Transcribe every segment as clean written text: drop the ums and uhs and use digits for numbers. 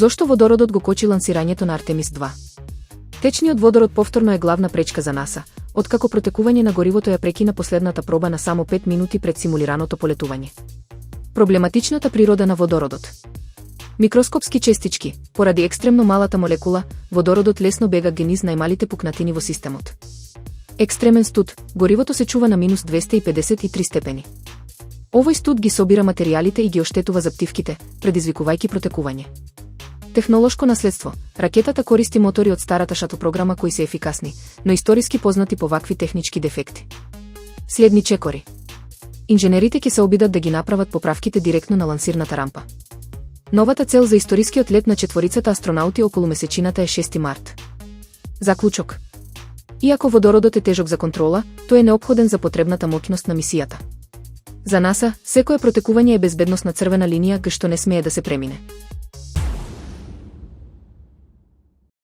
Зошто водородот го кочи лансирањето на Артемис 2? Течниот водород повторно е главна пречка за НАСА, откако протекување на горивото ја прекина последната проба на само 5 минути пред симулираното полетување. Проблематичната природа на водородот. Микроскопски честички. Поради екстремно малата молекула, водородот лесно бега ген низ најмалите пукнатини во системот. Екстремен студ. Горивото се чува на минус 253 степени. Овој студ ги собира материјалите и ги оштетува заптивките, предизвикувајќи протекување. Технолошко наследство. Ракетата користи мотори од старата шатл програма кои се ефикасни, но историски познати по вакви технички дефекти. Следни чекори. Инженерите ќе се обидат да ги направат поправките директно на лансирната рампа. Новата цел за историскиот лет на четворицата астронаути околу месечината е 6 март. Заклучок. Иако водородот е тежок за контрола, тој е неопходен за потребната моќност на мисијата. За НАСА, секое протекување е безбедносна црвена линија кај што не смее да се премине.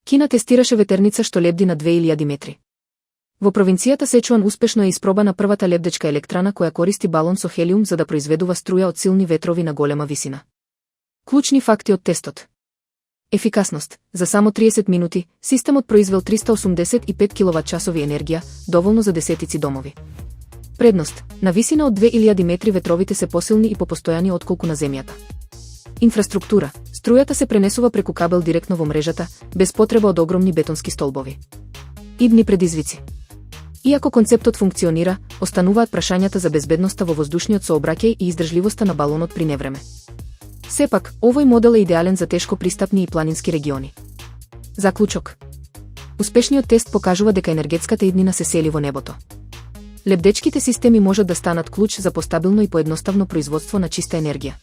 Кина тестираше ветерница што лебди на 2000 метри. Во провинцијата Сечуан успешно е испробана првата лебдечка електрана која користи балон со хелиум за да произведува струја од силни ветрови на голема висина. Клучни факти од тестот. Ефикасност. За само 30 минути, системот произвел 385 киловат-часови енергија, доволно за десетици домови. Предност. На висина од 2000 метри ветровите се посилни и попостојани отколку на земјата. Инфраструктура. Струјата се пренесува преку кабел директно во мрежата, без потреба од огромни бетонски столбови. Идни предизвици. Иако концептот функционира, остануваат прашањата за безбедноста во воздушниот сообраќај и издржливоста на балонот при невреме. Сепак, овој модел е идеален за тешко пристапни и планински региони. Заклучок. Успешниот тест покажува дека енергетската иднина се сели во небото. Лебдечките системи можат да станат клуч за постабилно и поедноставно производство на чиста енергија.